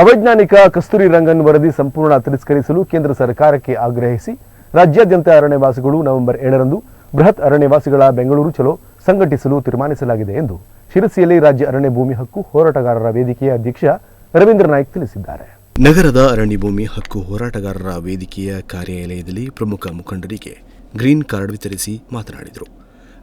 ಅವೈಜ್ಞಾನಿಕ ಕಸ್ತೂರಿ ರಂಗನ್ ವರದಿ ಸಂಪೂರ್ಣ ತಿರಸ್ಕರಿಸಲು ಕೇಂದ್ರ ಸರ್ಕಾರಕ್ಕೆ ಆಗ್ರಹಿಸಿ ರಾಜ್ಯಾದ್ಯಂತ ಅರಣ್ಯವಾಸಿಗಳು ನವೆಂಬರ್ 7ರಂದು ಬೃಹತ್ ಅರಣ್ಯವಾಸಿಗಳ ಬೆಂಗಳೂರು ಚಲೋ ಸಂಘಟಿಸಲು ತೀರ್ಮಾನಿಸಲಾಗಿದೆ ಎಂದು ಶಿರಸಿಯಲ್ಲಿ ರಾಜ್ಯ ಅರಣ್ಯ ಭೂಮಿ ಹಕ್ಕು ಹೋರಾಟಗಾರರ ವೇದಿಕೆಯ ಅಧ್ಯಕ್ಷ ರವೀಂದ್ರ ನಾಯ್ಕ್ ತಿಳಿಸಿದ್ದಾರೆ. ನಗರದ ಅರಣ್ಯ ಭೂಮಿ ಹಕ್ಕು ಹೋರಾಟಗಾರರ ವೇದಿಕೆಯ ಕಾರ್ಯಾಲಯದಲ್ಲಿ ಪ್ರಮುಖ ಮುಖಂಡರಿಗೆ ಗ್ರೀನ್ ಕಾರ್ಡ್ ವಿತರಿಸಿ ಮಾತನಾಡಿದರು.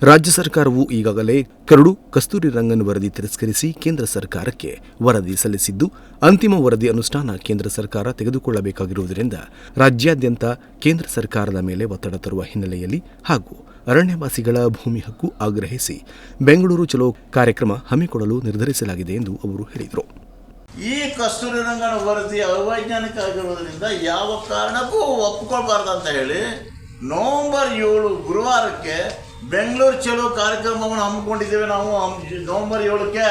ರಾಜ್ಯ ಸರ್ಕಾರವು ಈಗಾಗಲೇ ಕರಡು ಕಸ್ತೂರಿ ರಂಗನ್ ವರದಿ ತಿರಸ್ಕರಿಸಿ ಕೇಂದ್ರ ಸರ್ಕಾರಕ್ಕೆ ವರದಿ ಸಲ್ಲಿಸಿದ್ದು, ಅಂತಿಮ ವರದಿ ಅನುಷ್ಠಾನ ಕೇಂದ್ರ ಸರ್ಕಾರ ತೆಗೆದುಕೊಳ್ಳಬೇಕಾಗಿರುವುದರಿಂದ ರಾಜ್ಯಾದ್ಯಂತ ಕೇಂದ್ರ ಸರ್ಕಾರದ ಮೇಲೆ ಒತ್ತಡ ತರುವ ಹಿನ್ನೆಲೆಯಲ್ಲಿ ಹಾಗೂ ಅರಣ್ಯವಾಸಿಗಳ ಭೂಮಿ ಹಕ್ಕು ಆಗ್ರಹಿಸಿ ಬೆಂಗಳೂರು ಚಲೋ ಕಾರ್ಯಕ್ರಮ ಹಮ್ಮಿಕೊಳ್ಳಲು ನಿರ್ಧರಿಸಲಾಗಿದೆ ಎಂದು ಅವರು ಹೇಳಿದರು. ಈ ಕಸ್ತೂರಿ ರಂಗನ ವರದಿ ಅವೈಜ್ಞಾನಿಕ ಆಗಿರುವುದರಿಂದ ಯಾವ ಕಾರಣಕ್ಕೂ ಒಪ್ಪಿಕೊಳ್ಬಾರ್ದು ಅಂತ ಹೇಳಿ ನವೆಂಬರ್ 7 ಗುರುವಾರಕ್ಕೆ ಬೆಂಗಳೂರು ಚಲೋ ಕಾರ್ಯಕ್ರಮವನ್ನು ಹಮ್ಮಿಕೊಂಡಿದ್ದೇವೆ. ನಾವು ನವೆಂಬರ್ 7ಕ್ಕೆ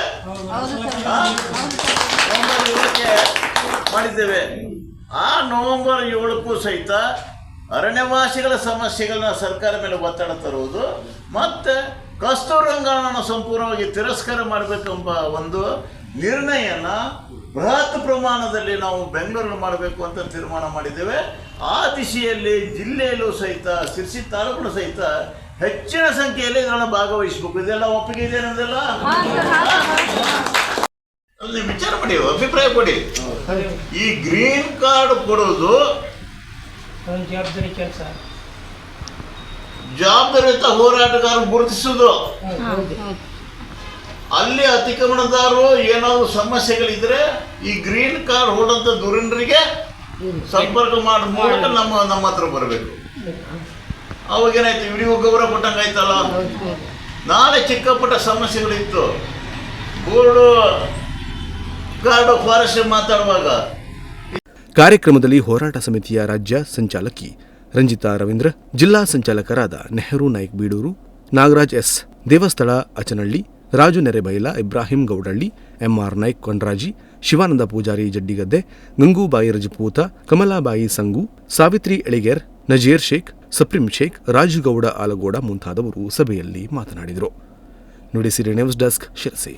ಮಾಡಿದ್ದೇವೆ. ಆ ನವೆಂಬರ್ 7ಕ್ಕೂ ಸಹಿತ ಅರಣ್ಯವಾಸಿಗಳ ಸಮಸ್ಯೆಗಳನ್ನ ಸರ್ಕಾರ ಮೇಲೆ ಒತ್ತಡ ತರುವುದು ಮತ್ತು ಕಸ್ತೂರಿ ರಂಗನನ್ನು ಸಂಪೂರ್ಣವಾಗಿ ತಿರಸ್ಕಾರ ಮಾಡಬೇಕೆಂಬ ಒಂದು ನಿರ್ಣಯನ ಬೃಹತ್ ಪ್ರಮಾಣದಲ್ಲಿ ನಾವು ಬೆಂಗಳೂರಲ್ಲಿ ಮಾಡಬೇಕು ಅಂತ ತೀರ್ಮಾನ ಮಾಡಿದ್ದೇವೆ. ಆ ದಿಶೆಯಲ್ಲಿ ಜಿಲ್ಲೆಯಲ್ಲೂ ಸಹಿತ ಶಿರಸಿ ತಾಲೂಕು ಸಹಿತ ಹೆಚ್ಚಿನ ಸಂಖ್ಯೆಯಲ್ಲಿ ಇದನ್ನು ಭಾಗವಹಿಸಬೇಕು. ಇದೆಲ್ಲ ಒಪ್ಪಿಗೆ ಇದೆ ಅನ್ನೋದೆಲ್ಲ ವಿಚಾರ ಮಾಡಿ, ಅಭಿಪ್ರಾಯ ಕೊಡಿ. ಈ ಗ್ರೀನ್ ಕಾರ್ಡ್ ಕೊಡೋದು ಜವಾಬ್ದಾರಿಯುತ ಹೋರಾಟಗಾರರು ಗುರುತಿಸುವುದು. ಅಲ್ಲಿ ಅತಿಕ್ರಮಣದಾರರು ಏನಾದ್ರು ಸಮಸ್ಯೆಗಳಿದ್ರೆ ಈ ಗ್ರೀನ್ ಕಾರ್ಡ್ ಹೊಡೆದಂಥ ಧುರೀಣರಿಗೆ ಸಂಪರ್ಕ ಮಾಡೋ ಮೂಲಕ ನಮ್ಮ ಹತ್ರ ಬರಬೇಕು. ಅವಾಗೇನಾಯ್ತು, ವಿಡಿಯೋ ಗೌರವ ಕೊಟ್ಟಂಗೆ ಆಯ್ತಲ್ಲ. ನಾಳೆ ಚಿಕ್ಕ ಪುಟ್ಟ ಸಮಸ್ಯೆಗಳಿತ್ತು, ಬೋರ್ಡು ಕಾರ್ಡ್ ಫಾರೆಸ್ಟ್ ಮಾತಾಡುವಾಗ. ಕಾರ್ಯಕ್ರಮದಲ್ಲಿ ಹೋರಾಟ ಸಮಿತಿಯ ರಾಜ್ಯ ಸಂಚಾಲಕಿ ರಂಜಿತಾ ರವೀಂದ್ರ, ಜಿಲ್ಲಾ ಸಂಚಾಲಕರಾದ ನೆಹರು ನಾಯ್ಕ್ ಬೀಡೂರು, ನಾಗರಾಜ್ ಎಸ್ ದೇವಸ್ಥಳ ಅಚನಹಳ್ಳಿ, ರಾಜು ನೆರೆಬೈಲ, ಇಬ್ರಾಹಿಂ ಗೌಡಳ್ಳಿ, ಎಂಆರ್ ನಾಯ್ಕ್ ಕೊಂಡ್ರಾಜಿ, ಶಿವಾನಂದ ಪೂಜಾರಿ ಜಡ್ಡಿಗದ್ದೆ, ಗಂಗೂಬಾಯಿ ರಜಪೂತ, ಕಮಲಾಬಾಯಿ ಸಂಗು, ಸಾವಿತ್ರಿ ಎಳಿಗೇರ್, ನಜೀರ್ ಶೇಖ್, ಸಪ್ರೀಂ ಶೇಖ್, ರಾಜುಗೌಡ ಆಲಗೋಡ ಮುಂತಾದವರು ಸಭೆಯಲ್ಲಿ ಮಾತನಾಡಿದರು. Nudisiri news desk, Sirsi.